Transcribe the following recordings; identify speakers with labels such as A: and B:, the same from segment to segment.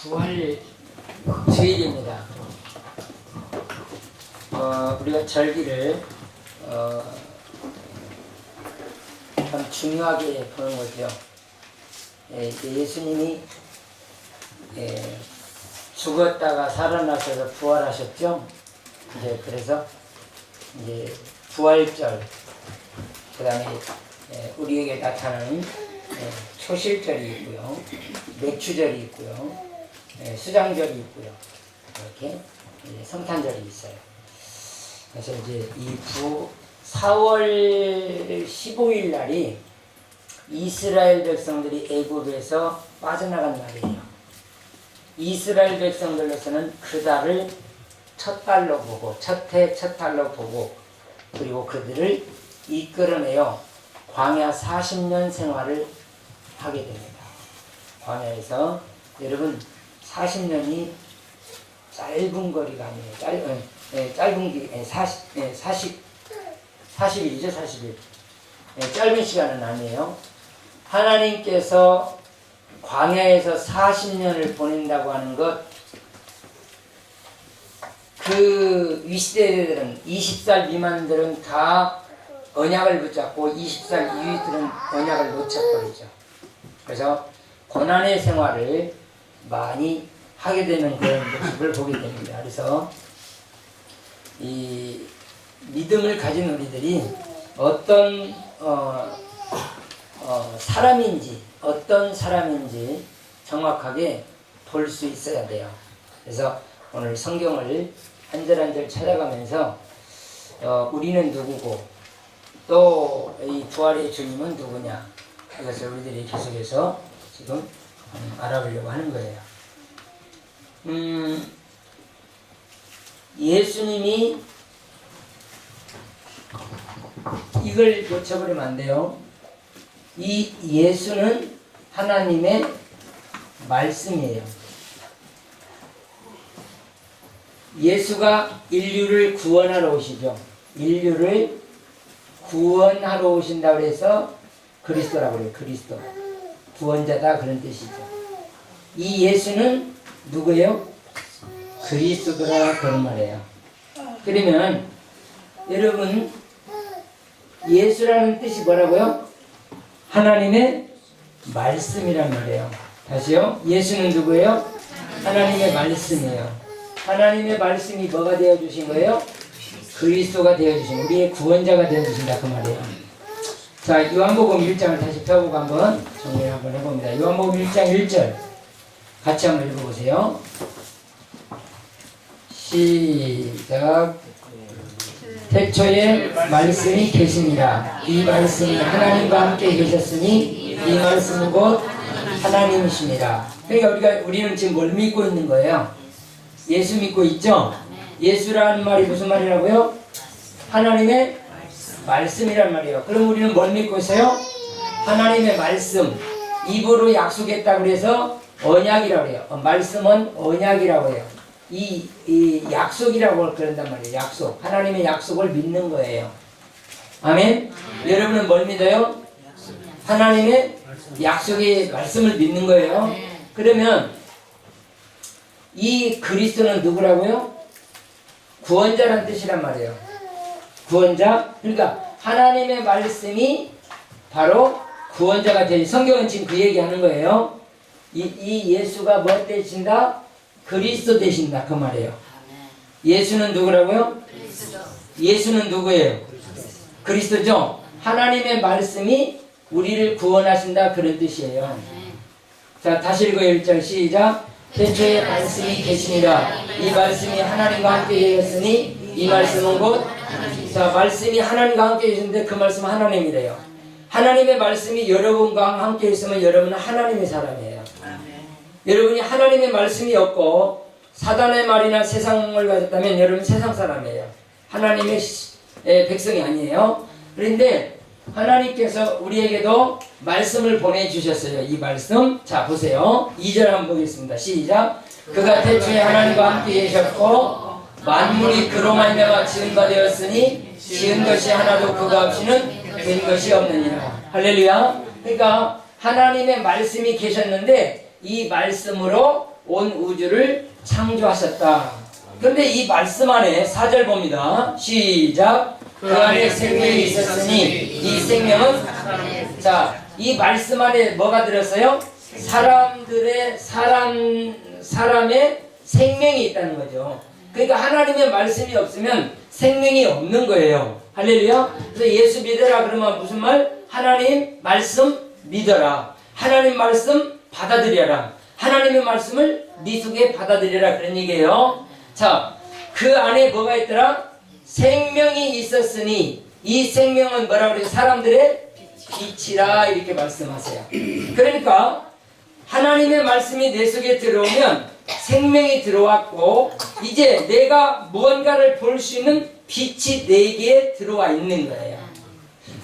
A: 부활 주일입니다. 우리가 절기를 참 중요하게 보는 거죠. 예수님이 죽었다가 살아나셔서 부활하셨죠. 그래서 이제 부활절, 그 다음에 우리에게 나타나는 초실절이 있고요, 맥주절이 있고요, 수장절이 있고요, 이렇게 성탄절이 있어요. 그래서 이제 이 4월 15일 날이 이스라엘 백성들이 애굽에서 빠져나간 날이에요. 이스라엘 백성들로서는 그 달을 첫 달로 보고, 첫 해 첫 달로 보고, 그리고 그들을 이끌어내어 광야 40년 생활을 하게 됩니다. 광야에서 여러분 40년이 짧은 거리가 아니에요. 짧은 게 40일이죠. 40일. 짧은 시간은 아니에요. 하나님께서 광야에서 40년을 보낸다고 하는 것, 그 위시대들은 20살 미만들은 다 언약을 붙잡고 20살 이후들은 언약을 놓쳐버리죠. 그래서 고난의 생활을 많이 하게 되는 그런 모습을 보게 됩니다. 그래서 이 믿음을 가진 우리들이 어떤 사람인지, 어떤 사람인지 정확하게 볼 수 있어야 돼요. 그래서 오늘 성경을 한 절 한 절 찾아가면서 우리는 누구고 또 이 부활의 주님은 누구냐, 이것을 우리들이 계속해서 지금 알아보려고 하는 거예요. 예수님이 이걸 놓쳐버리면 안 돼요. 이 예수는 하나님의 말씀이에요. 예수가 인류를 구원하러 오시죠. 인류를 구원하러 오신다고 해서 그리스도라고 해요. 그리스도. 구원자다, 그런 뜻이죠. 이 예수는 누구예요? 그리스도라, 그런 말이에요. 그러면 여러분, 예수라는 뜻이 뭐라고요? 하나님의 말씀이란 말이에요. 다시요. 예수는 누구예요? 하나님의 말씀이에요. 하나님의 말씀이 뭐가 되어주신 거예요? 그리스도가 되어주신, 우리의 구원자가 되어주신다, 그 말이에요. 자, 요한복음 1장을 다시 펴보고 한번 정리를 한번 해봅니다. 요한복음 1장 1절 같이 한번 읽어보세요. 시작. 태초에 말씀이 계시니라. 이 말씀이 하나님과 함께 계셨으니 이 말씀은 곧 하나님이십니다. 그러니까 우리는 지금 뭘 믿고 있는 거예요? 예수 믿고 있죠? 예수라는 말이 무슨 말이라고요? 하나님의 말씀이란 말이에요. 그럼 우리는 뭘 믿고 있어요? 하나님의 말씀. 입으로 약속했다고 해서 언약이라고 해요. 말씀은 언약이라고 해요. 이 약속이라고 그런단 말이에요. 약속. 하나님의 약속을 믿는 거예요. 아멘? 여러분은 뭘 믿어요? 하나님의 약속의 말씀을 믿는 거예요. 그러면 이 그리스도는 누구라고요? 구원자라는 뜻이란 말이에요. 구원자. 그러니까 하나님의 말씀이 바로 구원자가 되지. 성경은 지금 그 얘기하는 거예요. 이 예수가 뭐 되신다? 그리스도 되신다, 그 말이에요. 예수는 누구라고요? 예수는 누구예요? 그리스도죠. 하나님의 말씀이 우리를 구원하신다, 그런 뜻이에요. 자, 다시 읽어요. 1절 시작. 태초에 말씀이 계시니라. 이 말씀이 하나님과 함께 계셨으니 이 말씀은 곧, 자, 말씀이 하나님과 함께 계셨는데 그 말씀은 하나님이래요. 하나님의 말씀이 여러분과 함께 있으면 여러분은 하나님의 사람이에요. 여러분이 하나님의 말씀이 없고 사단의 말이나 세상을 가졌다면 여러분 세상 사람이에요. 하나님의 백성이 아니에요. 그런데 하나님께서 우리에게도 말씀을 보내주셨어요. 이 말씀. 자, 보세요. 2절 한번 보겠습니다. 시작. 그가 태초에 하나님과 함께 계셨고 만물이 그로 말미암아 지은 바 되었으니 지은 것이 하나도 그가 없이는 된 것이 없느니라. 할렐루야. 그러니까 하나님의 말씀이 계셨는데 이 말씀으로 온 우주를 창조하셨다. 그런데 이 말씀 안에 4절 봅니다. 시작. 그 안에 생명이 있었으니 이 생명은 자, 이 말씀 안에 뭐가 들었어요? 사람의 생명이 있다는 거죠. 그러니까 하나님의 말씀이 없으면 생명이 없는 거예요. 할렐루야. 그래서 예수 믿어라 그러면 무슨 말? 하나님 말씀 믿어라. 하나님 말씀 받아들여라. 하나님의 말씀을 네 속에 받아들여라. 그런 얘기예요. 자, 그 안에 뭐가 있더라? 생명이 있었으니 이 생명은 뭐라고 그래요? 사람들의 빛이라 이렇게 말씀하세요. 그러니까 하나님의 말씀이 내 속에 들어오면 생명이 들어왔고 이제 내가 무언가를 볼 수 있는 빛이 내게 들어와 있는 거예요.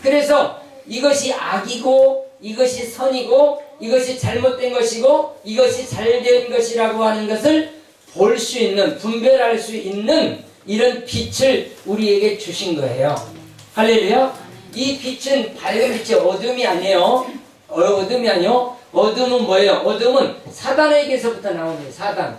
A: 그래서 이것이 악이고 이것이 선이고 이것이 잘못된 것이고 이것이 잘된 것이라고 하는 것을 볼 수 있는, 분별할 수 있는 이런 빛을 우리에게 주신 거예요. 할렐루야. 이 빛은 밝은 빛이 어둠이 아니에요. 어둠이 아니요. 어둠은 뭐예요? 어둠은 사단에게서부터 나오는 거예요. 사단.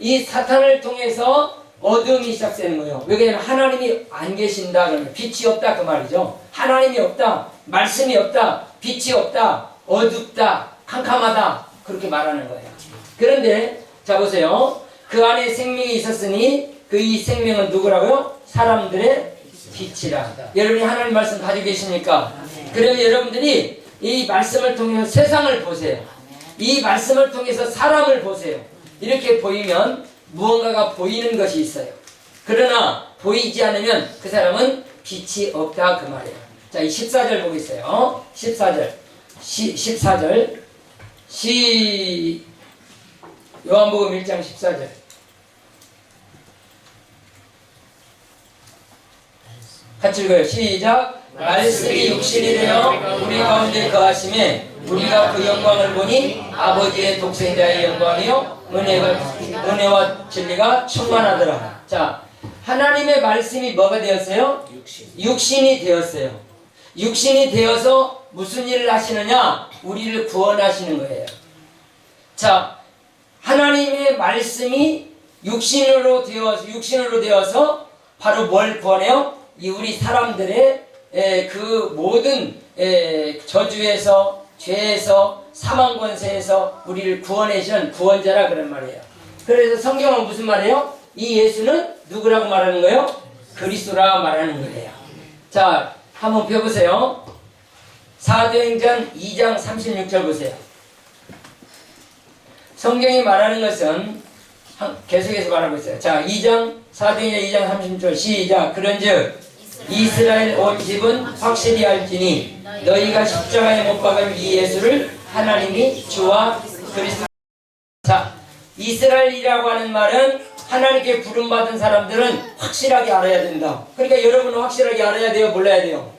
A: 이 사탄을 통해서 어둠이 시작되는 거예요. 왜냐하면 하나님이 안 계신다 그러면 빛이 없다 그 말이죠. 하나님이 없다, 말씀이 없다, 빛이 없다, 어둡다, 캄캄하다 그렇게 말하는 거예요. 그런데 자 보세요. 그 안에 생명이 있었으니 그 이 생명은 누구라고요? 사람들의 빛이라. 여러분이 하나님 말씀 가지고 계십니까? 그러면 여러분들이 이 말씀을 통해서 세상을 보세요. 이 말씀을 통해서 사람을 보세요. 이렇게 보이면 무언가가 보이는 것이 있어요. 그러나 보이지 않으면 그 사람은 빛이 없다 그 말이에요. 자, 이 14절 보겠어요. 14절. 14절. 요한복음 1장 14절. 같이 읽어요. 시작. 말씀이 육신이 되어 우리 가운데 거하심에 우리가 그 영광을 보니 아버지의 독생자의 영광이요 은혜와 진리가 충만하더라. 자, 하나님의 말씀이 뭐가 되었어요? 육신이 되었어요. 육신이 되어서 무슨 일을 하시느냐? 우리를 구원하시는 거예요. 자, 하나님의 말씀이 육신으로 되어서 바로 뭘 구원해요? 이 우리 사람들의 그 모든 저주에서 죄에서 사망 권세에서 우리를 구원해주는 구원자라 그런 말이에요. 그래서 성경은 무슨 말이에요? 이 예수는 누구라고 말하는 거예요? 그리스도라 말하는 거예요. 자, 한번 펴보세요. 사도행전 2장 36절 보세요. 성경이 말하는 것은 계속해서 말하고 있어요. 자, 사도행전 2장 36절 시작. 그런즉 이스라엘 온 집은 확실히 알지니 너희가 십자가에 못 박은 이 예수를 하나님이 주와 그리스도. 자, 이스라엘이라고 하는 말은 하나님께 부름받은 사람들은 확실하게 알아야 된다. 그러니까 여러분은 확실하게 알아야 돼요? 몰라야 돼요?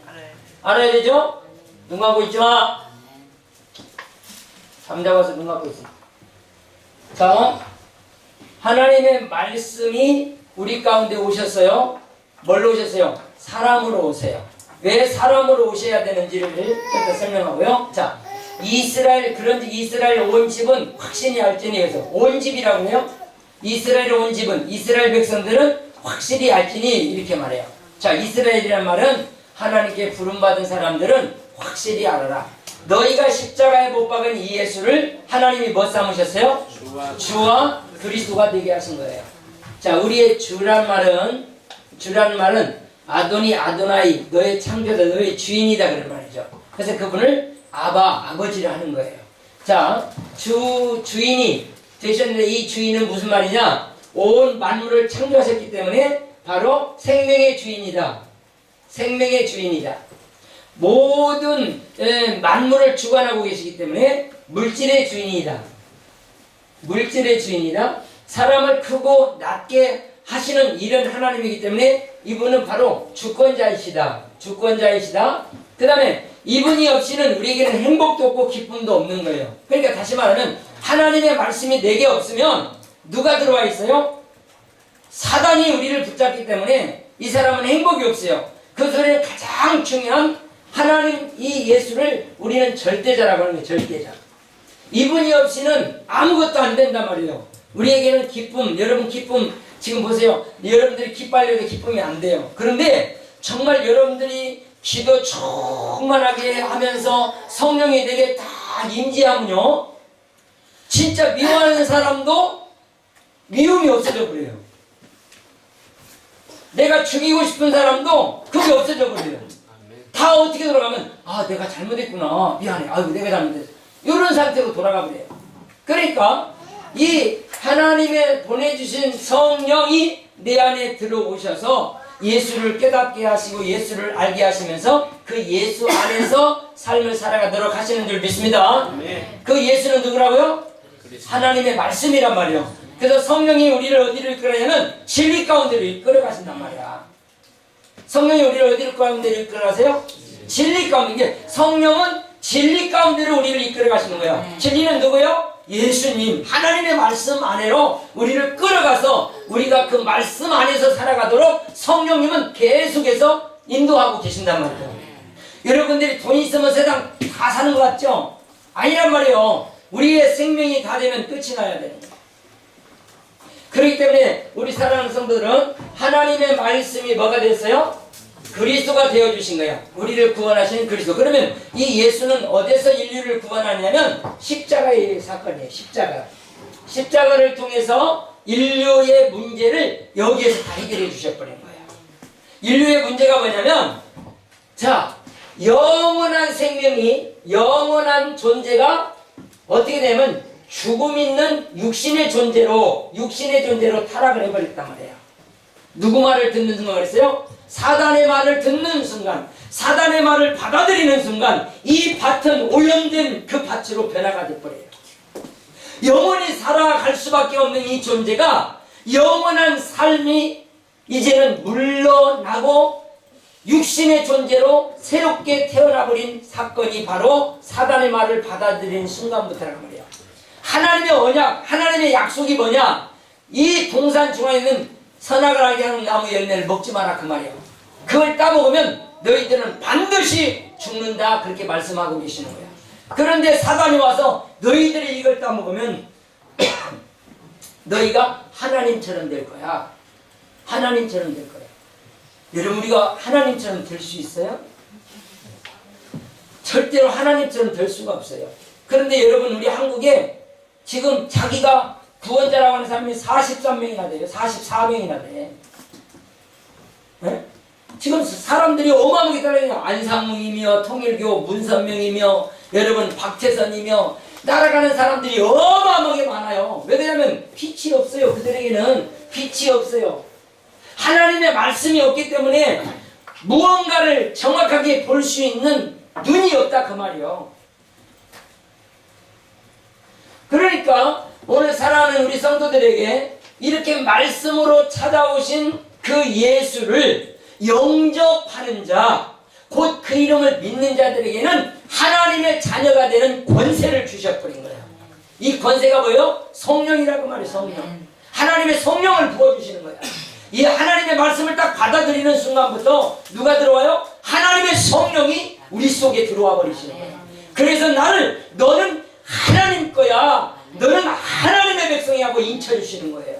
A: 알아야 되죠? 눈 감고 있지 마. 잠자봐서 눈 감고 있어. 자, 하나님의 말씀이 우리 가운데 오셨어요. 뭘로 오셨어요? 사람으로 오세요. 왜 사람으로 오셔야 되는지를 일단 설명하고요. 자, 그런즉 이스라엘 온 집은 확신이 알지니 해서 온 집이라고 해요. 이스라엘 온 집은 이스라엘 백성들은 확실히 알지니 이렇게 말해요. 자, 이스라엘이란 말은 하나님께 부름받은 사람들은 확실히 알아라. 너희가 십자가에 못 박은 이 예수를 하나님이 뭐 삼으셨어요? 주와 그리스도가 되게 하신 거예요. 자, 우리의 주란 말은 아도나이 너의 창조자 너의 주인이다 그런 말이죠. 그래서 그분을 아버지를 하는 거예요. 자, 주인이 되셨는데 이 주인은 무슨 말이냐? 온 만물을 창조하셨기 때문에 바로 생명의 주인이다. 생명의 주인이다. 모든 만물을 주관하고 계시기 때문에 물질의 주인이다. 물질의 주인이다. 사람을 크고 낮게 하시는 이런 하나님이기 때문에 이분은 바로 주권자이시다. 그 다음에 이분이 없이는 우리에게는 행복도 없고 기쁨도 없는 거예요. 그러니까 다시 말하면 하나님의 말씀이 내게 없으면 누가 들어와 있어요? 사단이 우리를 붙잡기 때문에 이 사람은 행복이 없어요. 그 소리는 가장 중요한 하나님 이 예수를 우리는 절대자라고 하는 거예요. 절대자. 이분이 없이는 아무것도 안 된단 말이에요. 우리에게는 기쁨, 여러분 기쁨 지금 보세요. 여러분들이 기뻐하려도 기쁨이 안 돼요. 그런데 정말 여러분들이 기도 충만하게 하면서 성령이 내게 다 임재하면요, 진짜 미워하는 사람도 미움이 없어져 버려요. 내가 죽이고 싶은 사람도 그게 없어져 버려요. 다 어떻게 돌아가면 아 내가 잘못했구나, 미안해, 아이고 내가 잘못했어, 이런 상태로 돌아가 버려요. 그러니까 이 하나님의 보내주신 성령이 내 안에 들어오셔서 예수를 깨닫게 하시고 예수를 알게 하시면서 그 예수 안에서 삶을 살아가도록 하시는 줄 믿습니다. 그 예수는 누구라고요? 하나님의 말씀이란 말이에요. 그래서 성령이 우리를 어디로 이끌어가냐면 진리 가운데로 이끌어가신단 말이야. 성령이 우리를 어디로 가운데로 이끌어가세요? 진리 가운데. 이게 성령은 진리 가운데로 우리를 이끌어가시는 거예요. 진리는 누구요? 예수님, 하나님의 말씀 안으로 우리를 끌어가서 우리가 그 말씀 안에서 살아가도록 성령님은 계속해서 인도하고 계신단 말이에요. 여러분들이 돈 있으면 세상 다 사는 것 같죠? 아니란 말이에요. 우리의 생명이 다 되면 끝이 나야 돼요. 그렇기 때문에 우리 사랑하는 성도들은 하나님의 말씀이 뭐가 됐어요? 그리스도가 되어주신 거야. 우리를 구원하시는 그리스도. 그러면 이 예수는 어디서 인류를 구원하냐면 십자가의 사건이에요. 십자가를 통해서 인류의 문제를 여기에서 다 해결해 주셔버린 거예요. 인류의 문제가 뭐냐면, 자, 영원한 생명이, 영원한 존재가 어떻게 되면 죽음 있는 육신의 존재로 타락을 해버렸단 말이에요. 누구 말을 듣는 순간 그랬어요? 사단의 말을 듣는 순간, 사단의 말을 받아들이는 순간 이 밭은 오염된 그 밭으로 변화가 돼버려요. 영원히 살아갈 수밖에 없는 이 존재가 영원한 삶이 이제는 물러나고 육신의 존재로 새롭게 태어나버린 사건이 바로 사단의 말을 받아들이는 순간부터라는 말이에요. 하나님의 언약, 하나님의 약속이 뭐냐? 이 동산 중앙에 있는 선악을 알게 하는 나무 열매를 먹지 마라, 그 말이에요. 그걸 따먹으면 너희들은 반드시 죽는다, 그렇게 말씀하고 계시는 거예요. 그런데 사단이 와서 너희들이 이걸 따먹으면 너희가 하나님처럼 될 거야. 하나님처럼 될 거야. 여러분, 우리가 하나님처럼 될 수 있어요? 절대로 하나님처럼 될 수가 없어요. 그런데 여러분, 우리 한국에 지금 자기가 구원자라고 하는 사람이 43명이나 돼요. 44명이나 돼. 네? 지금 사람들이 어마어마하게 따라다녀요. 안상웅이며 통일교 문선명이며 여러분 박태선이며 따라가는 사람들이 어마어마하게 많아요. 왜 그러냐면 빛이 없어요. 그들에게는 빛이 없어요. 하나님의 말씀이 없기 때문에 무언가를 정확하게 볼 수 있는 눈이 없다, 그 말이요. 그러니까 오늘 사랑하는 우리 성도들에게 이렇게 말씀으로 찾아오신 그 예수를 영접하는 자, 곧 그 이름을 믿는 자들에게는 하나님의 자녀가 되는 권세를 주셔버린 거예요. 이 권세가 뭐예요? 성령이라고 말해요. 성령. 하나님의 성령을 부어주시는 거예요. 이 하나님의 말씀을 딱 받아들이는 순간부터 누가 들어와요? 하나님의 성령이 우리 속에 들어와 버리시는 거예요. 그래서 너는 하나님 거야, 너는 하나님의 백성이 하고 인쳐주시는 거예요.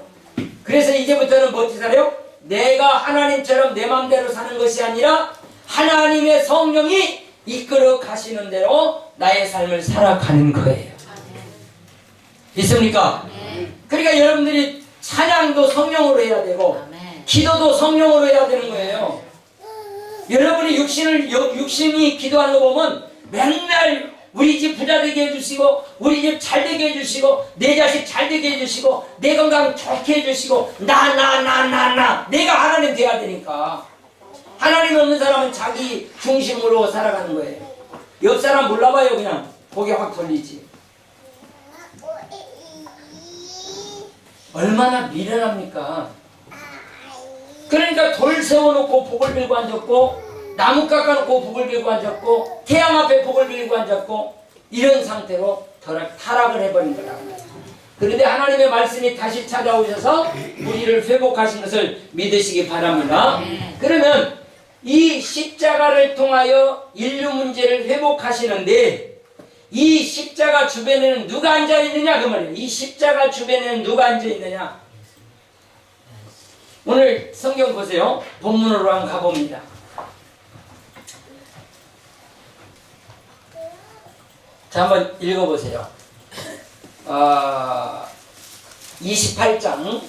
A: 그래서 이제부터는 뭐 어떻게 살아요? 내가 하나님처럼 내 마음대로 사는 것이 아니라 하나님의 성령이 이끌어 가시는 대로 나의 삶을 살아가는 거예요. 있습니까? 그러니까 여러분들이 찬양도 성령으로 해야 되고 기도도 성령으로 해야 되는 거예요. 여러분이 육신이 기도하는 거 보면 맨날 우리 집 부자 되게 해주시고 우리 집 잘 되게 해주시고 내 자식 잘 되게 해주시고 내 건강 좋게 해주시고 내가 하나님 돼야 되니까. 하나님 없는 사람은 자기 중심으로 살아가는 거예요. 옆 사람 몰라봐요. 그냥 고개 확 돌리지. 얼마나 미련합니까? 그러니까 돌 세워놓고 복을 빌고 앉았고 나무 깎아놓고 복을 빌고 앉았고 태양 앞에 복을 빌고 앉았고 이런 상태로 타락을 해버린 거라고. 그런데 하나님의 말씀이 다시 찾아오셔서 우리를 회복하신 것을 믿으시기 바랍니다. 그러면 이 십자가를 통하여 인류 문제를 회복하시는데 이 십자가 주변에는 누가 앉아있느냐 그 말이에요. 이 십자가 주변에는 누가 앉아있느냐. 오늘 성경 보세요. 본문으로 한번 가봅니다. 자, 한번 읽어보세요. 28장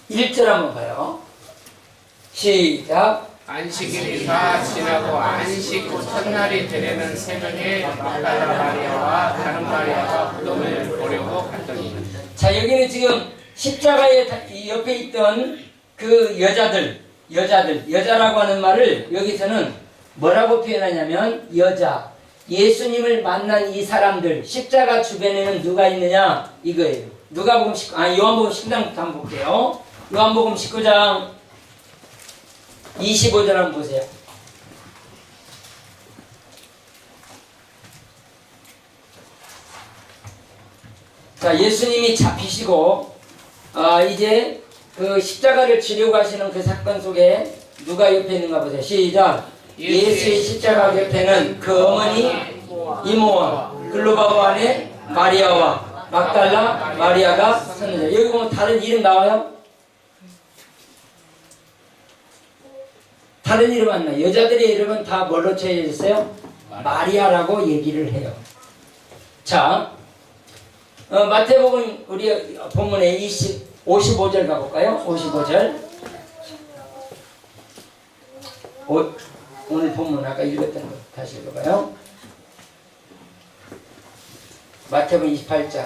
A: 1절 한번 봐요. 시작.
B: 안식일이 다 지나고 안식 첫날이 되려는 새벽에 막달라 마리아와 다른 마리아가 무덤을 보려고 갔더니.
A: 자, 여기는 지금 십자가의 옆에 있던 그 여자라고 하는 말을 여기서는 뭐라고 표현하냐면 여자, 예수님을 만난 이 사람들, 십자가 주변에는 누가 있느냐 이거예요. 요한복음 19장부터 한번 볼게요. 요한복음 19장 25절 한번 보세요. 자, 예수님이 잡히시고 이제 그 십자가를 지려고 하시는 그 사건 속에 누가 옆에 있는가 보세요. 시작. 예수의 십자가 옆에는 그 어머니 이모와 글로바와 안에 마리아와 막달라 마리아가 섰는데, 여기 보면 다른 이름 나와요? 다른 이름 안 나요. 여자들의 이름은 다 뭘로 채워졌어요? 마리아라고 얘기를 해요. 자, 마태복음 우리 본문에 55절 가볼까요? 55절. 오늘 본문 아까 읽었던 거 다시 읽어봐요. 마태복음 28장.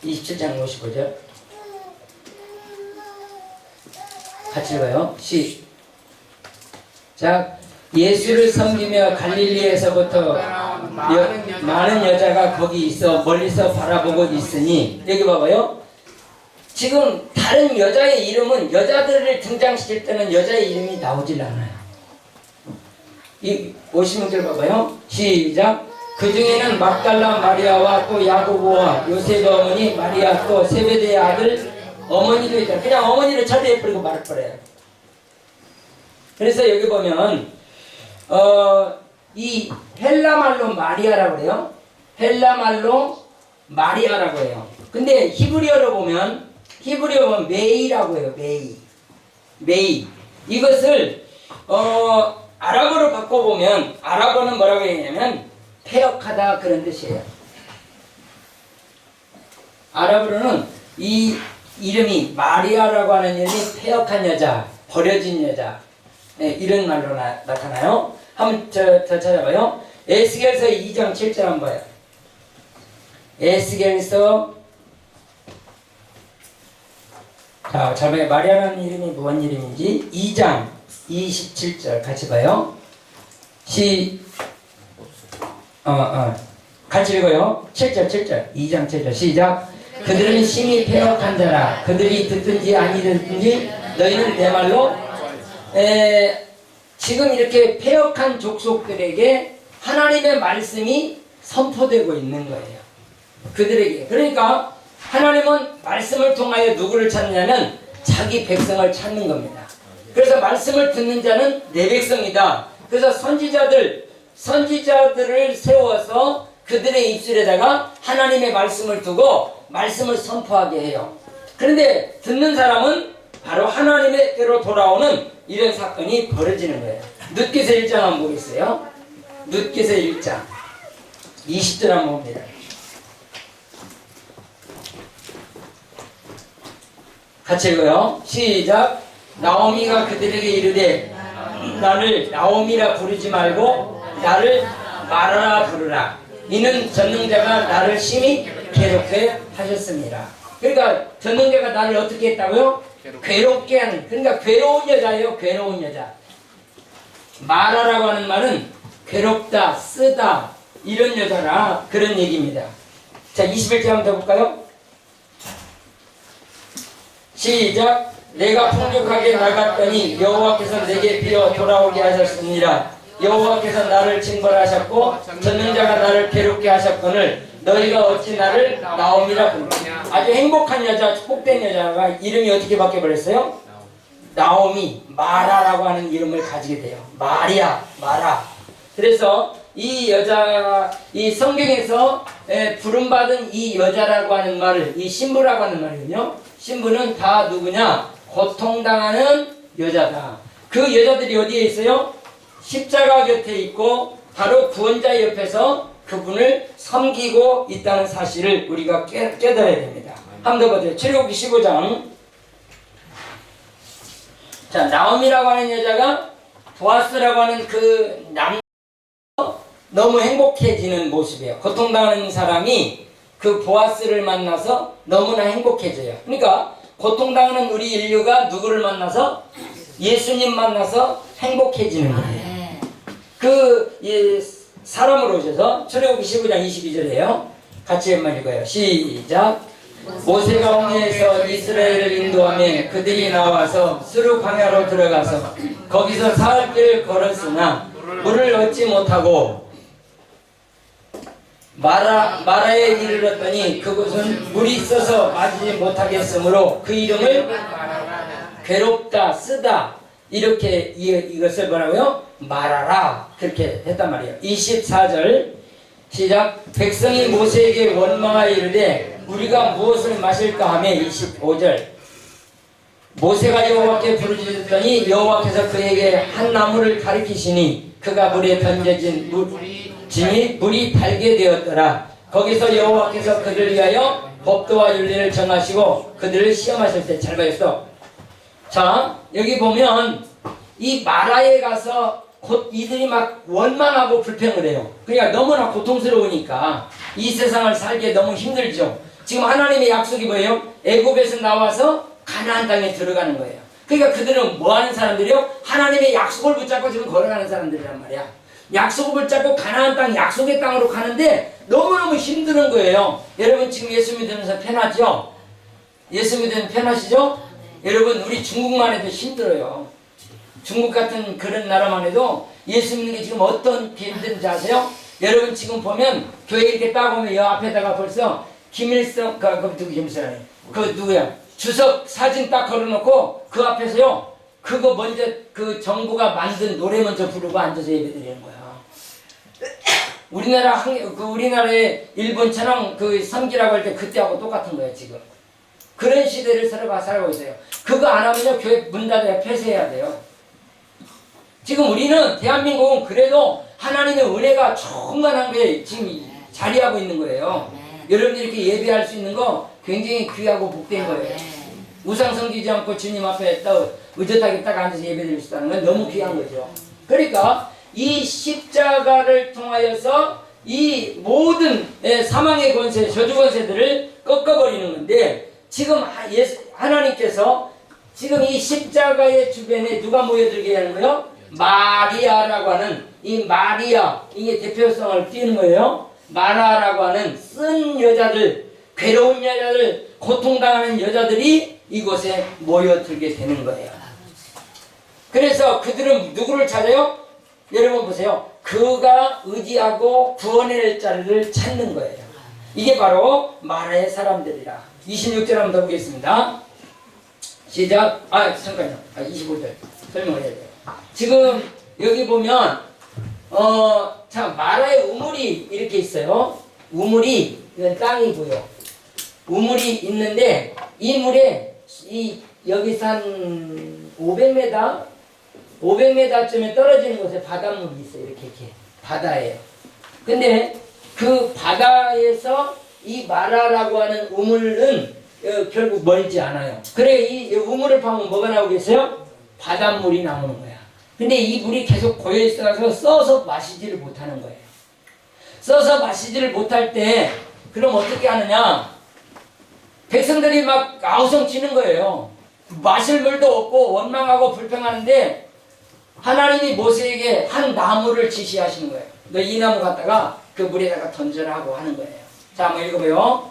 A: 27장 55절. 같이 읽어요. 시작. 예수를 섬기며 갈릴리에서부터 많은 여자가 거기 있어 멀리서 바라보고 있으니, 여기 봐봐요. 지금 다른 여자의 이름은, 여자들을 등장시킬 때는 여자의 이름이 나오질 않아요. 이 56절 봐봐요. 시작. 그 중에는 막달라 마리아와 또 야고보와 요셉의 어머니 마리아, 또 세베대의 아들 어머니도 있다. 그냥 어머니를 차대해버리고 말해버려요. 그래서 여기 보면 이 헬라말로 마리아라고 그래요. 헬라말로 마리아라고 해요. 근데 히브리어로 보면 메이라고 해요. 메이. 이것을 아랍어로 바꿔보면, 아랍어는 뭐라고 했냐면 폐역하다 그런 뜻이에요. 아랍어로는 이 이름이 마리아라고 하는 이름이 폐역한 여자, 버려진 여자, 이런 말로 나타나요. 한번 더 찾아봐요. 에스겔서 2장 7절 한번 봐요. 에스겔서, 자, 잘 봐요. 마리아라는 이름이 뭔 이름인지 2장 27절 같이 봐요. 같이 읽어요. 7절 2장 7절 시작. 그들은 심히 폐역한 자라. 그들이 듣든지 아니든지 너희는 내 말로. 지금 이렇게 폐역한 족속들에게 하나님의 말씀이 선포되고 있는 거예요. 그들에게. 그러니까 하나님은 말씀을 통하여 누구를 찾느냐면 자기 백성을 찾는 겁니다. 그래서 말씀을 듣는 자는 내 백성이다. 그래서 선지자들을 세워서 그들의 입술에다가 하나님의 말씀을 두고 말씀을 선포하게 해요. 그런데 듣는 사람은 바로 하나님의께로 돌아오는 이런 사건이 벌어지는 거예요. 룻기서 1장 한번 보겠어요. 룻기서 1장 20절 한번 봅니다. 같이 읽어요. 시작. 나오미가 그들에게 이르되 나를 나오미라 부르지 말고 나를 마라라 부르라. 이는 전능자가 나를 심히 괴롭게 하셨습니다. 그러니까 전능자가 나를 어떻게 했다고요? 괴롭게 하는, 그러니까 괴로운 여자예요. 괴로운 여자. 마라라고 하는 말은 괴롭다, 쓰다, 이런 여자라, 그런 얘기입니다. 자, 21절 한번 더 볼까요? 시작. 내가 풍족하게 나갔더니 여호와께서 내게 비어 돌아오게 하셨습니다. 여호와께서 나를 징벌하셨고 전능자가 나를 괴롭게 하셨거늘 너희가 어찌 나를 나옴이라 부르냐. 아주 행복한 여자, 복된 여자가 이름이 어떻게 바뀌어버렸어요? 나오미, 마라라고 하는 이름을 가지게 돼요. 마리아, 마라. 그래서 이 여자가 이 성경에서 부름받은 이 여자라고 하는 말을, 이 신부라고 하는 말이군요. 신부는 다 누구냐? 고통당하는 여자다. 그 여자들이 어디에 있어요? 십자가 곁에 있고 바로 구원자 옆에서 그분을 섬기고 있다는 사실을 우리가 깨달아야 됩니다. 한 번 더 보세요. 출애굽기 15장. 자, 나옴이라고 하는 여자가 보아스라고 하는 그 남 너무 행복해지는 모습이에요. 고통당하는 사람이 그 보아스를 만나서 너무나 행복해져요. 그러니까 고통당하는 우리 인류가 누구를 만나서? 예수님 만나서 행복해지는 거예요. 사람으로 오셔서 출애굽기 15장 22절이에요. 같이 한번 읽어요. 시작. 모세가 홍해에서 이스라엘을 인도하며 그들이 나와서 수르 광야로 들어가서 거기서 사흘 길을 걸었으나 물을 얻지 못하고 마라에 이르렀더니 그곳은 물이 있어서 마시지 못하겠으므로 그 이름을 괴롭다, 쓰다 이렇게 이것을 뭐라고요? 마라라 그렇게 했단 말이에요. 24절 시작. 백성이 모세에게 원망하여 이르되 우리가 무엇을 마실까 하며 25절 모세가 여호와께 부르짖었더니 여호와께서 그에게 한 나무를 가리키시니 그가 물에 던져진 물이 달게 되었더라. 거기서 여호와께서 그들을 위하여 법도와 윤리를 정하시고 그들을 시험하실 때 잘 봐요. 자, 여기 보면 이 마라에 가서 곧 이들이 막 원망하고 불평을 해요. 그러니까 너무나 고통스러우니까 이 세상을 살기에 너무 힘들죠. 지금 하나님의 약속이 뭐예요? 애굽에서 나와서 가나안 땅에 들어가는 거예요. 그러니까 그들은 뭐 하는 사람들이요? 하나님의 약속을 붙잡고 지금 걸어가는 사람들이란 말이야. 약속을 붙잡고 가나안 땅, 약속의 땅으로 가는데 너무너무 힘든 거예요. 여러분 지금 예수 믿으면서 편하죠? 예수 믿으면 편하시죠? 여러분 우리 중국만 해도 힘들어요. 중국 같은 그런 나라만 해도 예수 믿는 게 지금 어떤 힘든지 아세요? 여러분 지금 보면 교회 이렇게 딱 오면 여 앞에다가 벌써 김일성 그 누구야? 주석 사진 딱 걸어놓고 그 앞에서요 그거 먼저 그 정부가 만든 노래 먼저 부르고 앉아서 예배드리는 거야. 우리나라의 일본처럼 그 섬기라고 할 때 그때하고 똑같은 거예요 지금. 그런 시대를 살아가고 있어요. 그거 안 하면요 교회 문 닫아야 폐쇄해야 돼요. 지금 우리는 대한민국은 그래도 하나님의 은혜가 충만한 게 지금 자리하고 있는 거예요. 여러분들이 이렇게 예배할 수 있는 거 굉장히 귀하고 복된 거예요. 우상 섬기지 않고 주님 앞에 딱 의젓하게 딱 앉아서 예배드릴 수 있다는 건 너무 귀한 거죠. 그러니까 이 십자가를 통하여서 이 모든 사망의 권세, 저주 권세들을 꺾어버리는 건데 지금 하나님께서 지금 이 십자가의 주변에 누가 모여들게 하는 거예요? 마리아라고 하는 이 마리아, 이게 대표성을 띄는 거예요. 마라라고 하는 쓴 여자들, 괴로운 여자들, 고통당하는 여자들이 이곳에 모여들게 되는 거예요. 그래서 그들은 누구를 찾아요? 여러분 보세요. 그가 의지하고 구원의 자리를 찾는 거예요. 이게 바로 마라의 사람들이라. 26절 한번 더 보겠습니다. 시작. 잠깐만요. 25절 설명을 해야 돼요. 지금 여기 보면 자 마라의 우물이 이렇게 있어요. 우물이 이건 땅이고요. 우물이 있는데 이 물에 여기서 한 500m쯤에 떨어지는 곳에 바닷물이 있어요. 이렇게 바다예요. 근데 그 바다에서 이 마라라고 하는 우물은 결국 멀지 않아요. 그래 이 우물을 파면 뭐가 나오겠어요? 바닷물이 나오는 거야. 근데 이 물이 계속 고여 있어서 써서 마시지를 못하는 거예요. 써서 마시지를 못할 때 그럼 어떻게 하느냐? 백성들이 막 아우성 치는 거예요. 마실 물도 없고 원망하고 불평하는데 하나님이 모세에게 한 나무를 지시하시는 거예요. 너 이 나무 갖다가 그 물에다가 던져라 하고 하는 거예요. 자, 한번 읽어봐요.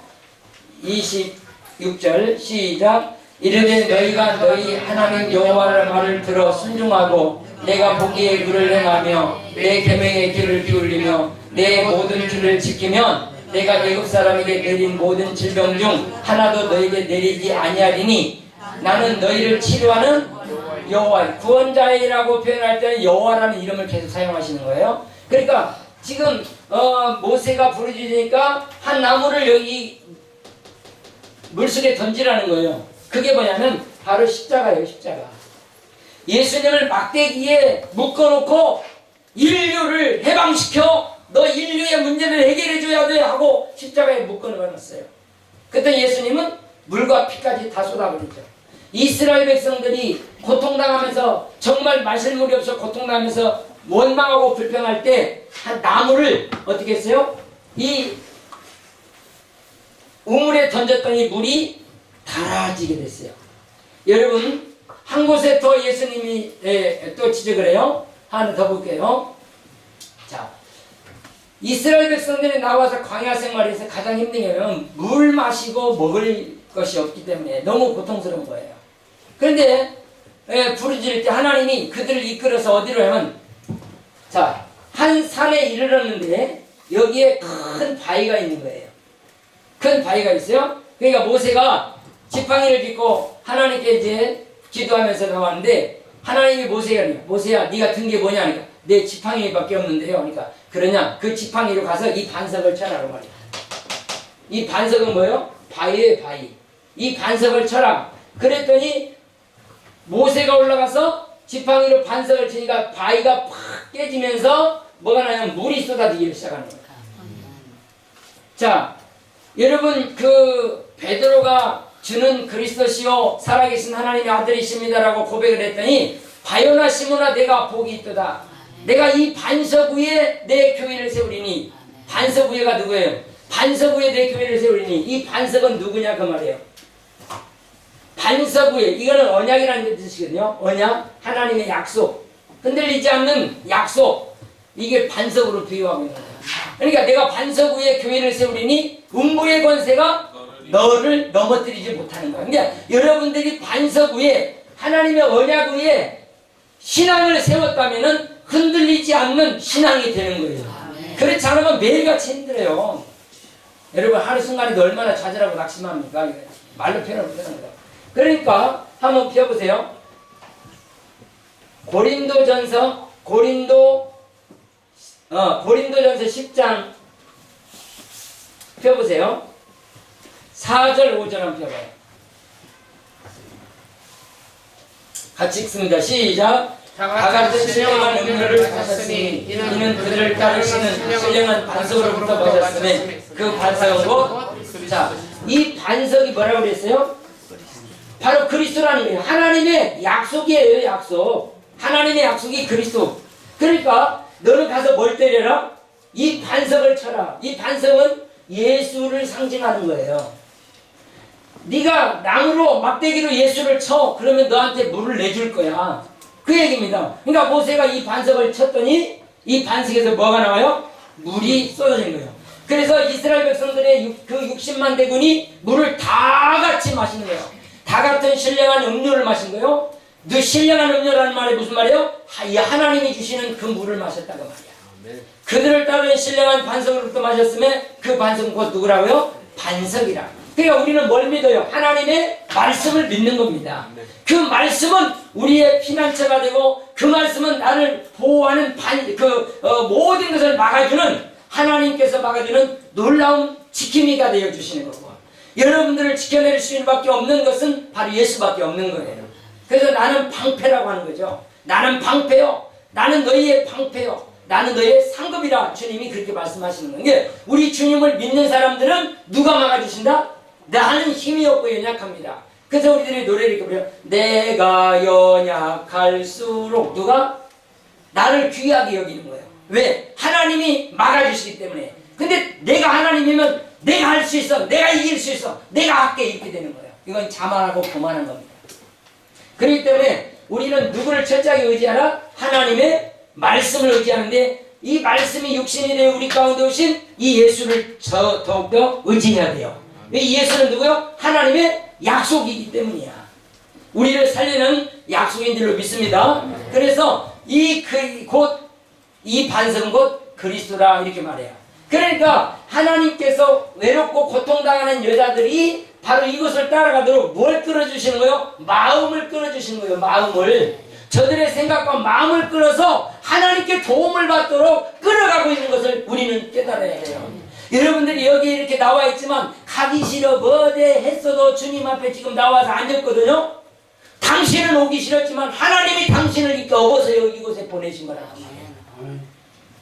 A: 26절 시작. 이르되 너희가 너희 하나님 여호와의 말을 들어 순종하고 내가 보기에 그를 행하며 내 계명의 길을 기울이며 내 모든 길을 지키면 내가 애굽 사람에게 내린 모든 질병 중 하나도 너에게 내리지 아니하리니 나는 너희를 치료하는 여호와. 구원자이라고 표현할 때는 여호와라는 이름을 계속 사용하시는 거예요. 그러니까 지금 모세가 부르짖으니까 한 나무를 여기 물속에 던지라는 거예요. 그게 뭐냐면 바로 십자가예요. 십자가. 예수님을 막대기에 묶어놓고 인류를 해방시켜 너 인류의 문제를 해결해줘야 돼 하고 십자가에 묶어놓았어요. 그때 예수님은 물과 피까지 다 쏟아버리죠. 이스라엘 백성들이 고통당하면서 정말 마실 물이 없어 고통당하면서 원망하고 불평할 때 한 나무를 어떻게 했어요? 이 우물에 던졌더니 물이 달아지게 됐어요. 여러분 한 곳에 더 예수님이 또 지적을 해요. 하나 더 볼게요. 자, 이스라엘 백성들이 나와서 광야 생활에서 가장 힘든 게 뭐냐면 물 마시고 먹을 것이 없기 때문에 너무 고통스러운 거예요. 그런데 부르짖을 때 하나님이 그들을 이끌어서 어디로 하면 자, 한 산에 이르렀는데 여기에 큰 바위가 있는 거예요. 큰 바위가 있어요. 그러니까 모세가 지팡이를 짚고 하나님께 이제 기도하면서 나왔는데 하나님이 모세야 네가 든 게 뭐냐 하니까 내 지팡이밖에 없는데요. 그러니까 그러냐 그 지팡이로 가서 이 반석을 쳐라고 말이야. 이 반석은 뭐예요? 바위예요. 바위. 이 반석을 쳐라. 그랬더니 모세가 올라가서 지팡이로 반석을 치니까 바위가 팍 깨지면서 뭐가 나냐면 물이 쏟아지기 시작하는 거예요. 자, 여러분 그 베드로가 주는 그리스도시요 살아계신 하나님의 아들이십니다라고 고백을 했더니 바요나 시모나 내가 복이 있도다. 내가 이 반석 위에 내 교회를 세우리니. 반석 위에가 누구예요? 반석 위에 내 교회를 세우리니. 이 반석은 누구냐 그 말이에요. 반석 위에, 이거는 언약이라는 뜻이거든요. 언약, 하나님의 약속, 흔들리지 않는 약속, 이게 반석으로 비유하고 있는 거예요. 그러니까 내가 반석 위에 교회를 세우리니 음부의 권세가 너를 넘어뜨리지 못하는 거야. 그러니까 여러분들이 반석 위에 하나님의 언약 위에 신앙을 세웠다면은 흔들리지 않는 신앙이 되는 거예요. 그렇지 않으면 매일같이 힘들어요. 여러분 하루 순간에도 얼마나 좌절하고 낙심합니까? 말로 표현을 못하는 거예요. 그러니까 한번 펴보세요. 고린도전서 10장 펴보세요. 4절 5절 한번 펴봐요. 같이 읽습니다. 시작. 다 같은 신령한 음료를 가졌으니 이는 그들을 따르시는 신령한 반석으로부터 받았으니 그 반석은 곧 자, 이 반석이 뭐라고 그랬어요? 바로 그리스도라는 거예요. 하나님의 약속이에요. 약속. 하나님의 약속이 그리스도. 그러니까 너는 가서 뭘 때려라? 이 반석을 쳐라. 이 반석은 예수를 상징하는 거예요. 네가 나무로 막대기로 예수를 쳐. 그러면 너한테 물을 내줄 거야. 그 얘기입니다. 그러니까 모세가 이 반석을 쳤더니 이 반석에서 뭐가 나와요? 물이 쏟아진 거예요. 그래서 이스라엘 백성들의 그 60만 대군이 물을 다 같이 마시는 거예요. 다 같은 신령한 음료를 마신 거예요. 그 신령한 음료라는 말이 무슨 말이에요? 하나님이 주시는 그 물을 마셨다고 말이야. 그들을 따르는 신령한 반석으로부터 마셨음에 그 반석은 곧 누구라고요? 반석이라. 그러니까 우리는 뭘 믿어요? 하나님의 말씀을 믿는 겁니다. 그 말씀은 우리의 피난처가 되고 그 말씀은 나를 보호하는 모든 것을 막아주는 하나님께서 막아주는 놀라운 지킴이가 되어주시는 거고 여러분들을 지켜낼 수 있는 밖에 없는 것은 바로 예수밖에 없는 거예요. 그래서 나는 방패라고 하는 거죠. 나는 방패요. 나는 너희의 방패요. 나는 너희의 상급이라 주님이 그렇게 말씀하시는 거예요. 우리 주님을 믿는 사람들은 누가 막아주신다? 나는 힘이 없고 연약합니다. 그래서 우리들이 노래를 이렇게 부르요. 내가 연약할수록 누가? 나를 귀하게 여기는 거예요. 왜? 하나님이 막아주시기 때문에. 근데 내가 하나님이면 내가 할 수 있어. 내가 이길 수 있어. 내가 할게 이렇게 되는 거예요. 이건 자만하고 교만한 겁니다. 그렇기 때문에 우리는 누구를 철저하게 의지하라? 하나님의 말씀을 의지하는데 이 말씀이 육신이 되어 우리 가운데 오신 이 예수를 더욱더 의지해야 돼요. 이 예수는 누구요? 하나님의 약속이기 때문이야. 우리를 살리는 약속인 줄로 믿습니다. 그래서 곧 이 반석은 곧 그리스도라 이렇게 말해요. 그러니까 하나님께서 외롭고 고통당하는 여자들이 바로 이것을 따라가도록 뭘 끌어주시는 거예요? 마음을 끌어주시는 거예요. 마음을. 저들의 생각과 마음을 끌어서 하나님께 도움을 받도록 끌어가고 있는 것을 우리는 깨달아야 돼요. 여러분들이 여기 이렇게 나와 있지만 가기 싫어 뭐대 했어도 주님 앞에 지금 나와서 앉았거든요. 당신은 오기 싫었지만 하나님이 당신을 이끌어서 이곳에 보내신 거란 말이에요.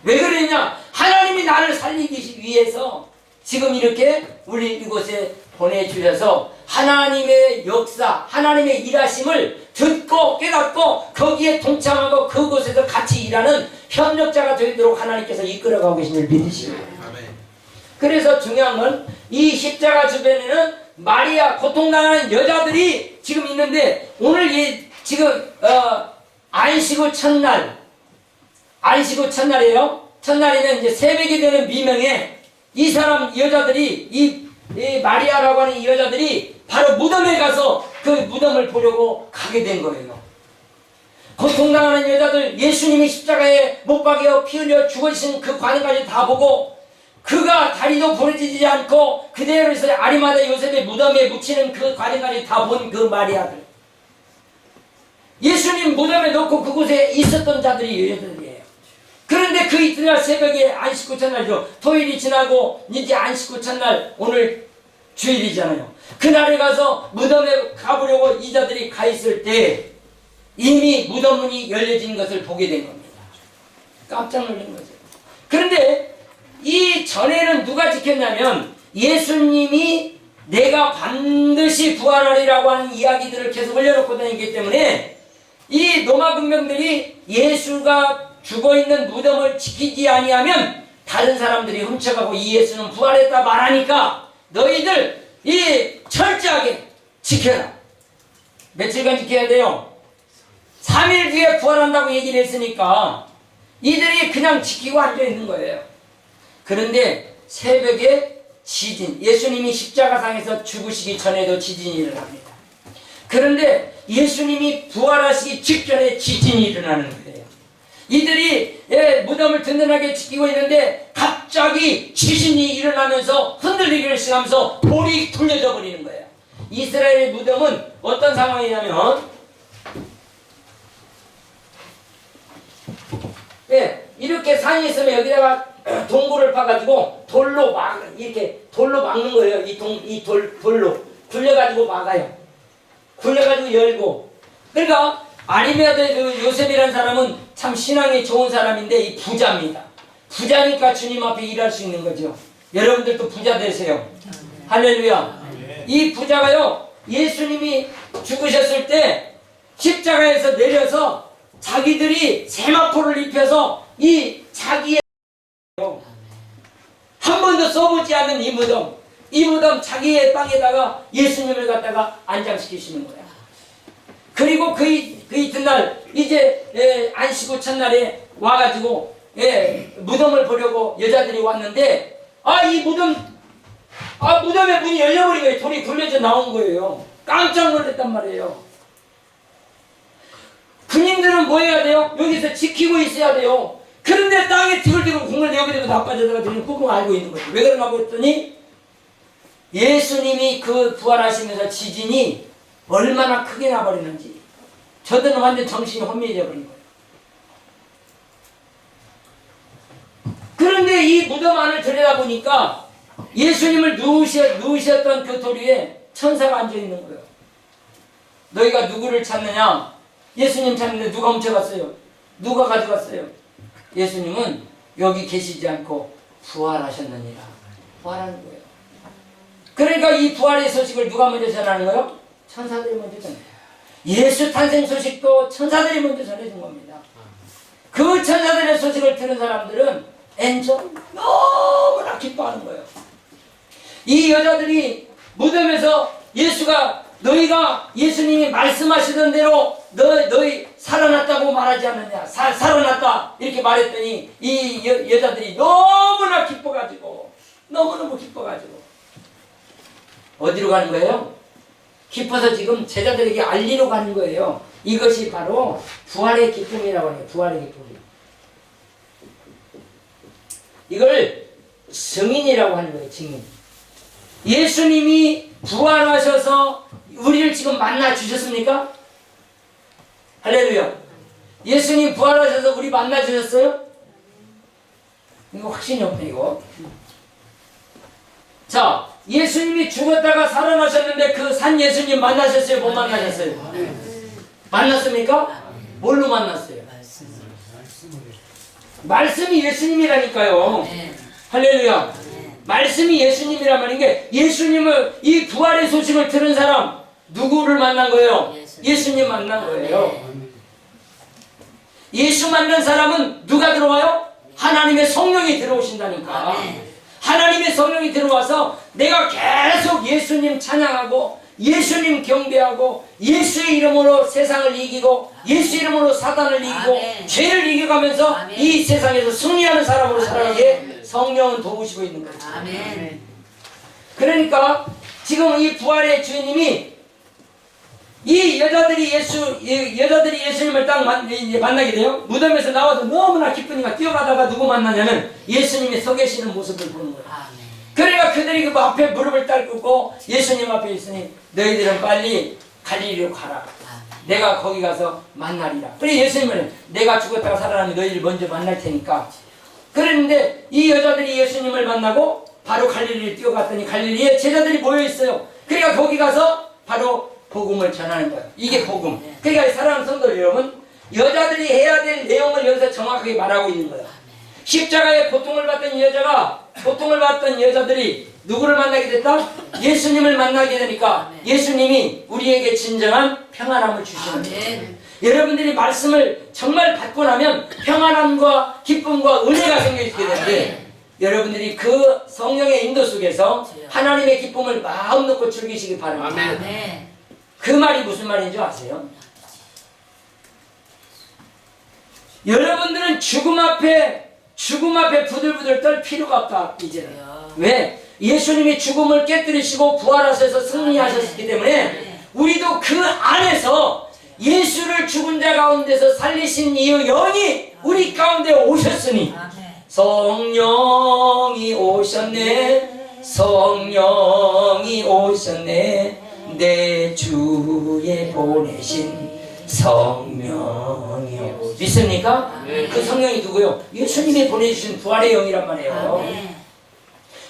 A: 왜 그러냐? 하나님이 나를 살리기 위해서 지금 이렇게 우리 이곳에 보내주셔서 하나님의 역사, 하나님의 일하심을 듣고 깨닫고 거기에 동참하고 그곳에서 같이 일하는 협력자가 되도록 하나님께서 이끌어가고 계신 줄 믿으시고, 그래서 중요한 건 이 십자가 주변에는 마리아, 고통당하는 여자들이 지금 있는데, 오늘 지금 안식 후 첫날이에요. 첫날이면 이제 새벽이 되는 미명에 이 사람 여자들이 이 마리아라고 하는 이 여자들이 바로 무덤에 가서 그 무덤을 보려고 가게 된 거예요. 고통당하는 여자들, 예수님이 십자가에 못 박여 피 흘려 죽으신 그 과정까지 다 보고, 그가 다리도 부러지지 않고 그대로 해서 아리마다 요셉의 무덤에 묻히는 그 과정까지 다 본 그 마리아들, 예수님 무덤에 넣고 그곳에 있었던 자들이 여자들이에요. 그런데 그 이튿날 새벽에 안식 후 첫날이죠. 토요일이 지나고 이제 안식 후 첫날, 오늘 주일이잖아요. 그날에 가서 무덤에 가보려고 이 자들이 가 있을 때 이미 무덤 문이 열려진 것을 보게 된 겁니다. 깜짝 놀란 거죠. 그런데 이 전에는 누가 지켰냐면 예수님이 내가 반드시 부활하리라고 하는 이야기들을 계속 올려놓고 다니기 때문에 이 로마 군병들이 예수가 죽어있는 무덤을 지키지 아니하면 다른 사람들이 훔쳐가고 이 예수는 부활했다 말하니까 너희들 이 철저하게 지켜라. 며칠간 지켜야 돼요? 3일 뒤에 부활한다고 얘기를 했으니까 이들이 그냥 지키고 앉아있는 거예요. 그런데 새벽에 지진, 예수님이 십자가상에서 죽으시기 전에도 지진이 일어납니다. 그런데 예수님이 부활하시기 직전에 지진이 일어나는 거예요. 이들이 무덤을 든든하게 지키고 있는데 갑자기 지진이 일어나면서 흔들리기를 시작하면서 돌이 돌려져 버리는 거예요. 이스라엘의 무덤은 어떤 상황이냐면, 이렇게 산이 있으면 여기다가 동굴을 파가지고 돌로 막는 거예요. 돌로 굴려가지고 막아요. 굴려가지고 열고. 그러니까 아리마다 요셉이라는 사람은 참 신앙이 좋은 사람인데 이 부자입니다. 부자니까 주님 앞에 일할 수 있는 거죠. 여러분들도 부자 되세요. 할렐루야. 이 부자가요, 예수님이 죽으셨을 때 십자가에서 내려서 자기들이 세마포를 입혀서 이 자기의 한 번도 써보지 않는 이 무덤 자기의 땅에다가 예수님을 갖다가 안장시키시는 거야. 그리고 그 이튿날 이제 안식 후 첫날에 와가지고 무덤을 보려고 여자들이 왔는데, 이 무덤의 문이 열려버린 거예요. 돌이 굴려져 나온 거예요. 깜짝 놀랐단 말이에요. 군인들은 뭐 해야 돼요? 여기서 지키고 있어야 돼요. 그런데 땅에 티글티글 궁을 여기저기 나빠져다가 그거 알고 있는 거죠. 왜 그러냐고 했더니 예수님이 그 부활하시면서 지진이 얼마나 크게 나버리는지 저들은 완전 정신이 혼미해져 버린 거예요. 그런데 이 무덤 안을 들여다보니까 예수님을 누우셨던 그 돌 위에 천사가 앉아있는 거예요. 너희가 누구를 찾느냐? 예수님 찾는데 누가 훔쳐갔어요? 누가 가져갔어요? 예수님은 여기 계시지 않고 부활하셨느니라. 부활하는 거예요. 그러니까 이 부활의 소식을 누가 먼저 전하는 거예요? 천사들이 먼저 전해요. 예수 탄생 소식도 천사들이 먼저 전해준 겁니다. 그 천사들의 소식을 들은 사람들은 엔전 너무나 기뻐하는 거예요. 이 여자들이 무덤에서 너희가 예수님이 말씀하시던 대로 너희 살아났다고 말하지 않느냐, 살아났다 이렇게 말했더니 이 여자들이 너무나 기뻐가지고 너무너무 기뻐가지고 어디로 가는 거예요? 기뻐서 지금 제자들에게 알리러 가는 거예요. 이것이 바로 부활의 기쁨이라고 해요. 부활의 기쁨. 이걸 증인이라고 하는 거예요. 증인. 예수님이 부활하셔서 우리를 지금 만나 주셨습니까? 할렐루야. 예수님 부활하셔서 우리 만나 주셨어요? 이거 확신이 없네 이거. 자, 예수님이 죽었다가 살아나셨는데 그 산 예수님 만나셨어요? 못 만나셨어요? 만났습니까? 뭘로 만났어요? 말씀이 예수님이라니까요. 할렐루야. 말씀이 예수님이란 말인 게, 예수님을, 이 부활의 소식을 들은 사람 누구를 만난 거예요? 예수님 만난 거예요. 예수 만난 사람은 누가 들어와요? 하나님의 성령이 들어오신다니까. 하나님의 성령이 들어와서 내가 계속 예수님 찬양하고 예수님 경배하고 예수의 이름으로 세상을 이기고 예수 이름으로 사단을 이기고 죄를 이겨가면서 이 세상에서 승리하는 사람으로 살아가게 성령은 도우시고 있는 거죠. 그러니까 지금 이 부활의 주님이 이 여자들이 예수님을 딱 만나게 돼요. 무덤에서 나와서 너무나 기쁘니까 뛰어가다가 누구 만나냐면 예수님이 서 계시는 모습을 보는 거예요. 그러니까 그들이 그 앞에 무릎을 꿇고 예수님 앞에 있으니 너희들은 빨리 갈릴리로 가라. 내가 거기 가서 만나리라. 그래 예수님은 내가 죽었다가 살아나면 너희를 먼저 만날 테니까. 그랬는데 이 여자들이 예수님을 만나고 바로 갈릴리로 뛰어갔더니 갈릴리에 제자들이 모여 있어요. 그러니까 거기 가서 바로 복음을 전하는 거예요. 이게 복음. 그러니까 사랑하는 성도 여러분, 여자들이 해야 될 내용을 여기서 정확하게 말하고 있는 거예요. 십자가에 고통을 받던 여자가, 고통을 받던 여자들이 누구를 만나게 됐다? 예수님을 만나게 되니까 예수님이 우리에게 진정한 평안함을 주시는 거예요. 여러분들이 말씀을 정말 받고 나면 평안함과 기쁨과 은혜가 생겨있게 되는데, 여러분들이 그 성령의 인도 속에서 하나님의 기쁨을 마음 놓고 즐기시기 바랍니다. 그 말이 무슨 말인 줄 아세요? 여러분들은 죽음 앞에 부들부들 떨 필요가 없다 이제는. 왜? 예수님이 죽음을 깨뜨리시고 부활하셔서 승리하셨기 때문에 우리도 그 안에서 예수를 죽은 자 가운데서 살리신 이 영이 우리 가운데 오셨으니, 성령이 오셨네, 성령이 오셨네, 내 주에 보내신 성령이 믿습니까? 그 성령이 누구요? 예수님이 보내주신 부활의 영이란 말이에요.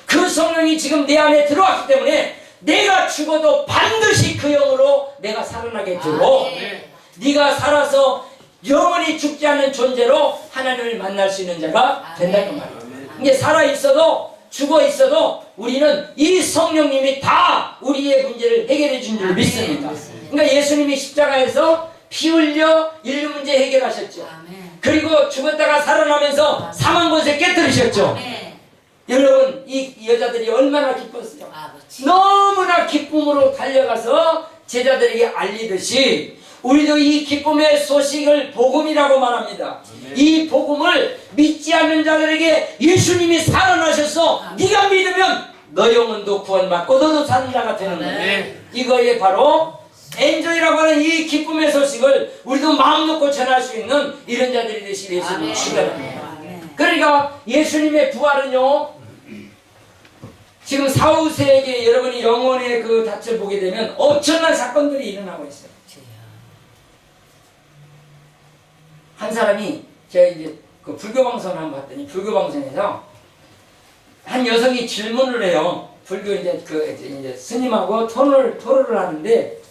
A: 그 성령이 지금 내 안에 들어왔기 때문에 내가 죽어도 반드시 그 영으로 내가 살아나게 되고, 네가 살아서 영원히 죽지 않는 존재로 하나님을 만날 수 있는 자가 된다는 말이에요. 이게 살아있어도 죽어있어도 우리는 이 성령님이 다 우리의 문제를 해결해 준 줄 믿습니다. 그러니까 예수님이 십자가에서 피 흘려 인류 문제 해결하셨죠. 그리고 죽었다가 살아나면서 사망 권세 깨뜨리셨죠. 여러분, 이 여자들이 얼마나 기뻤어요. 너무나 기쁨으로 달려가서 제자들에게 알리듯이 우리도 이 기쁨의 소식을 복음이라고 말합니다. 이 복음을 믿지 않는 자들에게 예수님이 살아나셔서 네가 믿으면 너 영혼도 구원받고 너도 사는 자가 되는 거예요. 이거에 바로 엔조이라고 하는 이 기쁨의 소식을 우리도 마음 놓고 전할 수 있는 이런 자들이 되시길 예수님이 축원합니다. 그러니까 예수님의 부활은요, 지금 사후세에게 여러분이 영혼의 그 닻을 보게 되면 엄청난 사건들이 일어나고 있어요. 한 사람이, 제가 이제 그 불교 방송을 한번 봤더니, 불교 방송에서 한 여성이 질문을 해요. 불교 이제 스님하고 토론을 하는데,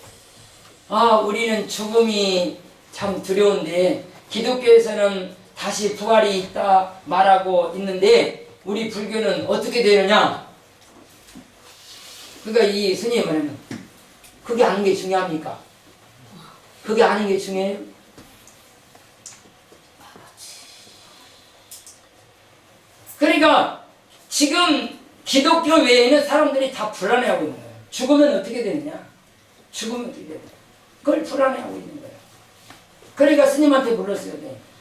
A: 우리는 죽음이 참 두려운데 기독교에서는 다시 부활이 있다 말하고 있는데 우리 불교는 어떻게 되느냐? 그러니까 이 스님이 말하면, 그게 아는 게 중요합니까? 그게 아는 게 중요해요? 그러니까 지금 기독교 외에는 사람들이 다 불안해하고 있는 거예요. 죽으면 어떻게 되느냐? 죽으면 어떻게 되느냐? 그걸 불안해하고 있는 거예요. 그러니까 스님한테 불렀어요.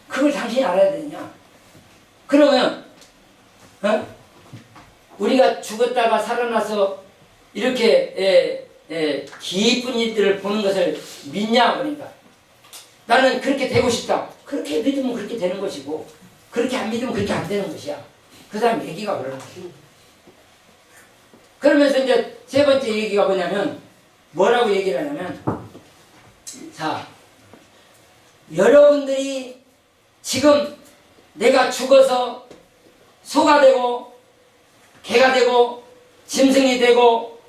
A: 그걸 당신이 알아야 되느냐? 그러면 우리가 죽었다가 살아나서 이렇게 기쁜 일들을 보는 것을 믿냐 그러니까 나는 그렇게 되고 싶다. 그렇게 믿으면 그렇게 되는 것이고 그렇게 안 믿으면 그렇게 안 되는 것이야. 그 사람 얘기가 그러는 거야. 그러면서 이제 세 번째 얘기가 뭐냐면 뭐라고 얘기를 하냐면 자 여러분들이 지금 내가 죽어서 소가 되고 개가 되고 짐승이 되고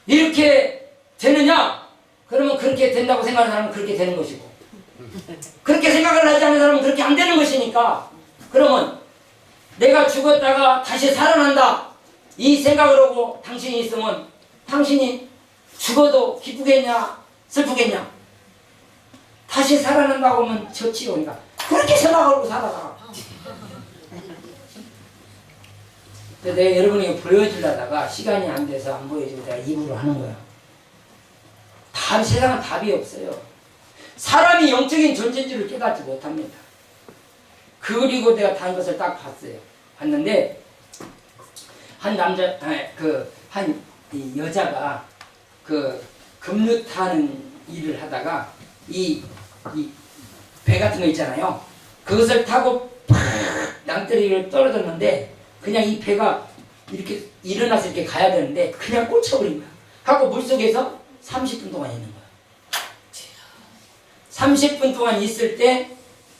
A: 이렇게 되느냐? 그러면 그렇게 된다고 생각하는 사람은 그렇게 되는 것이고 그렇게 생각을 하지 않는 사람은 그렇게 안 되는 것이니까 그러면 내가 죽었다가 다시 살아난다 이 생각을 하고 당신이 있으면 당신이 죽어도 기쁘겠냐 슬프겠냐? 다시 살아난다고 하면 좋지요. 그러니까 그렇게 생각하고 살아가. 내가 여러분에게 보여주려다가 시간이 안 돼서 안 보여주고 내가 입으로 하는 거야. 세상은 답이 없어요. 사람이 영적인 존재인 줄을 깨닫지 못합니다. 그리고 내가 다른 것을 딱 봤어요. 봤는데 한 남자, 한 여자가 그 급류 타는 일을 하다가 이 배 같은 거 있잖아요. 그것을 타고 팍 낭떠러지를 떨어졌는데 그냥 이 배가 이렇게 일어나서 이렇게 가야 되는데 그냥 꽂혀버린 거야. 하고 물속에서 30분 동안 있는 거야. 30분 동안 있을 때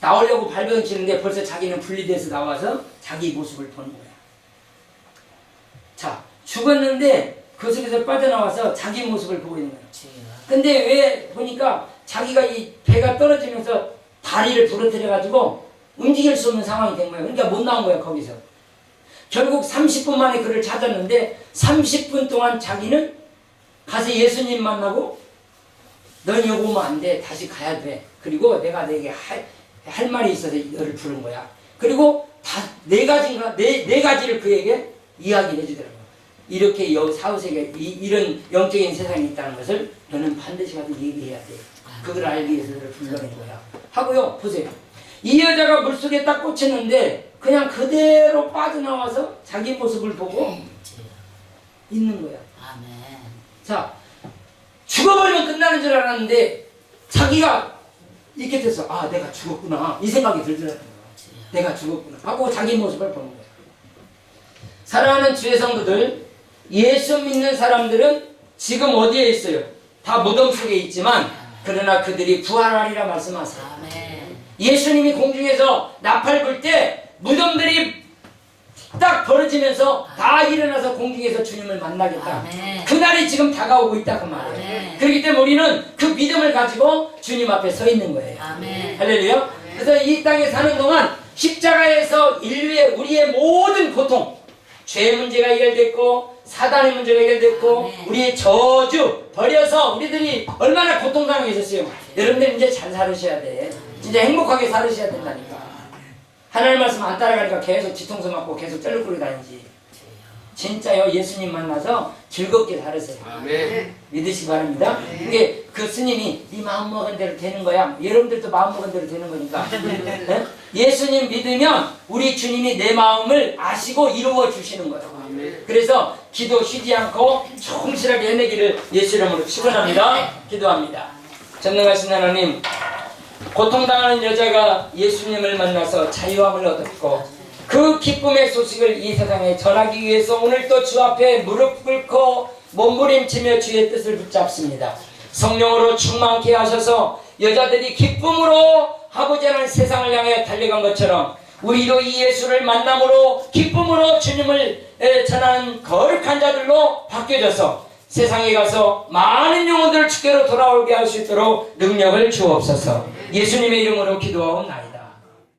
A: 나오려고 발버둥 치는데 벌써 자기는 분리돼서 나와서 자기 모습을 보는 거야. 자, 죽었는데 그 속에서 빠져나와서 자기 모습을 보고 있는 거야. 근데 왜 보니까 자기가 이 배가 떨어지면서 다리를 부러뜨려가지고 움직일 수 없는 상황이 된 거예요. 그러니까 못 나온 거야, 거기서. 결국 30분 만에 그를 찾았는데 30분 동안 자기는 가서 예수님 만나고 넌 여기 오면 안 돼. 다시 가야 돼. 그리고 내가 내게 할 말이 있어서 너를 부른 거야. 그리고 네 가지를 그에게 이야기를 해주더라고요. 이렇게 사후세계 이런 영적인 세상이 있다는 것을 너는 반드시 가서 얘기해야 돼. 그걸 알기 위해서 너를 불러낸 거야. 하고요. 보세요. 이 여자가 물속에 딱 꽂혔는데 그냥 그대로 빠져나와서 자기 모습을 보고 있는 거야.
C: 아멘.
A: 자, 죽어버리면 끝나는 줄 알았는데 자기가 이렇게 돼서 아 내가 죽었구나 이 생각이 들더라고요. 내가 죽었구나 하고 자기 모습을 보는 거야. 사랑하는 주의 성도들, 예수 믿는 사람들은 지금 어디에 있어요? 다 무덤 속에 있지만 그러나 그들이 부활하리라 말씀하세요.
C: 아멘.
A: 예수님이 공중에서 나팔 불 때 무덤들이 딱 벌어지면서 다 일어나서 공중에서 주님을 만나겠다.
C: 아멘.
A: 그날이 지금 다가오고 있다 그 말이에요.
C: 아멘.
A: 그렇기 때문에 우리는 그 믿음을 가지고 주님 앞에 서 있는 거예요.
C: 아멘.
A: 할렐루야. 그래서 이 땅에 사는 동안 십자가에서 인류의 우리의 모든 고통, 죄 문제가 해결됐고 사단의 문제가 해결됐고
C: 아멘.
A: 우리의 저주 버려서 우리들이 얼마나 고통당하고 있었어요. 여러분들 이제 잘 살으셔야 돼. 진짜 행복하게 살으셔야 된다니까. 하나님 말씀 안 따라가니까 계속 뒤통수 맞고 계속 쩔룩거리고 다니지. 진짜요. 예수님 만나서 즐겁게 살으세요.
B: 아멘.
A: 믿으시기 바랍니다. 이게 그 스님이 네 마음 먹은 대로 되는 거야. 여러분들도 마음 먹은 대로 되는 거니까. 네? 예수님 믿으면 우리 주님이 내 마음을 아시고 이루어 주시는 거예요.
B: 아멘.
A: 그래서 기도 쉬지 않고 충실하게 해내기를 예수 이름으로 축원합니다. 기도합니다. 전능하신 하나님, 고통당하는 여자가 예수님을 만나서 자유함을 얻었고 그 기쁨의 소식을 이 세상에 전하기 위해서 오늘 또 주 앞에 무릎 꿇고 몸부림치며 주의 뜻을 붙잡습니다. 성령으로 충만케 하셔서 여자들이 기쁨으로 하고자 하는 세상을 향해 달려간 것처럼 우리도 이 예수를 만남으로 기쁨으로 주님을 전하는 거룩한 자들로 바뀌어져서 세상에 가서 많은 영혼들을 주께로 돌아오게 할 수 있도록 능력을 주옵소서. 예수님의 이름으로 기도하옵나이다.